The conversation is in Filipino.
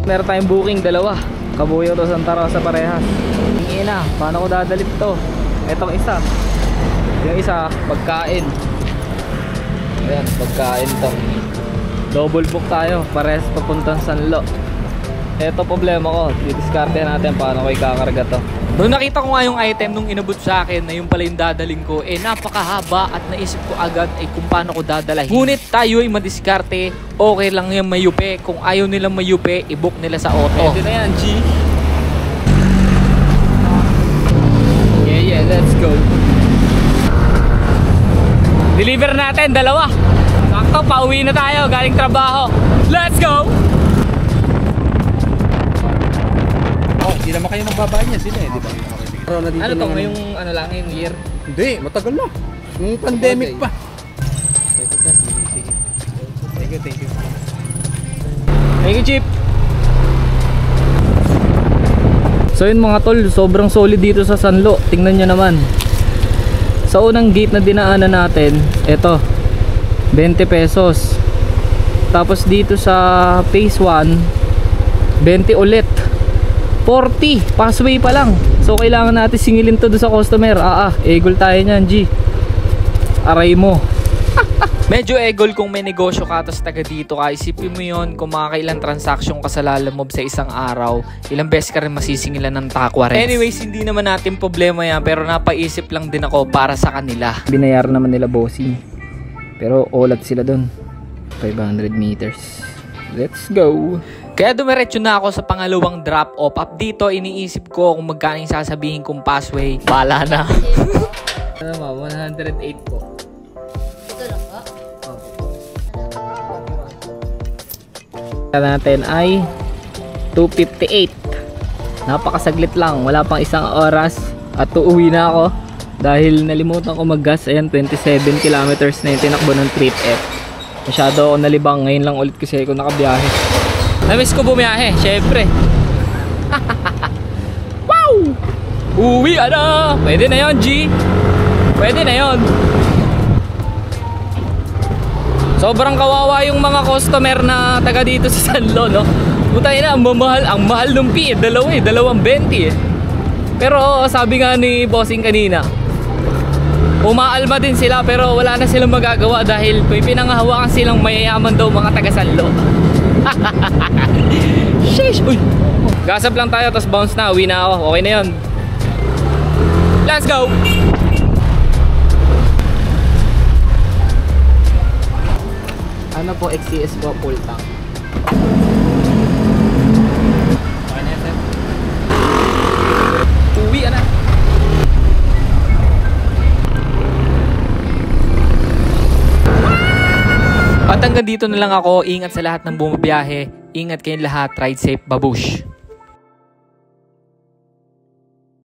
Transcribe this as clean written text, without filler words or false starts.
Meron tayong booking, dalawa. Kabuyo to Santa Rosa parehas. Ina, paano ko dadalip to? Etong isa. Yung isa, pagkain. Ayan, pagkain to. Double book tayo, parehas papuntang Sanlo. Eto problema ko, didiskarte natin paano ko ikakarga to. Nung nakita ko nga yung item nung inabot sa akin na yung pala yung dadaling ko, napakahaba at naisip ko agad kung paano ko dadalahin. Ngunit tayo ay madiskarte, okay lang yung mayupe. Kung ayaw nilang mayupe, i-book nila sa auto. Pwede na yan, G. Yeah, let's go. Deliver natin, dalawa. Sakto, pauwi na tayo, galing trabaho. Let's go! Hindi naman kayo magbabayad niya sila di ba? Ano to, ngayong ano lang, ngayong year? Hindi, matagal na. Yung pandemic pa. Thank you. Thank you, Chip. So yun mga tol, sobrang solid dito sa Sanlo. Tingnan nyo naman. Sa unang gate na dinaanan natin, eto, 20 pesos. Tapos dito sa phase 1, 20 ulit. 40, passway pa lang. So kailangan natin singilin to do sa customer. Egol tayo nyan, G. Aray mo. Medyo egol kung may negosyo ka tapos taga dito ka. Isipin mo yon kung makakailang transaction ka sa Lalamove sa isang araw, ilang beses ka rin masisingilan ng takwa rin. Anyways, hindi naman natin problema yan, pero napaisip lang din ako para sa kanila. Binayaran naman nila bossing, pero olat sila dun. 500 meters. Let's go. Kaya dumiretso na ako sa pangalawang drop off. Up dito, iniisip ko kung magkano yung sasabihin kong passway. Bala na. Ano ba? 108 po. Ito lang ba? Natin ay 2:58. Napakasaglit lang, wala pang isang oras at uuwi na ako dahil nalimutan ko mag-gas. Ayan, 27 kilometers na yung tinakbo ng trip F. Masyado ako nalibang, ngayon lang ulit kasi ako nakabiyahe. Namiss ko bumiyahe, syempre. Wow! Uwi na! Pwede na yon, G. Pwede na yon. Sobrang kawawa yung mga customer na taga dito sa Sanlo, no? Putay na, ang mahal ng fee, dalawang 20 Pero sabi nga ni bossing kanina, umaalma din sila pero wala na silang magagawa dahil may pinanghahawakan silang mayayaman daw mga taga Sanlo. Sheesh! Uy! Gasap lang tayo tapos bounce na, uwi na ako. Okay na yun. Let's go! Ano po, XCS po, full tank. Okay na yan, sir. Uwi na. At hanggang dito na lang ako. Ingat sa lahat ng bumabiyahe. Ingat kayong lahat. Ride safe, babush.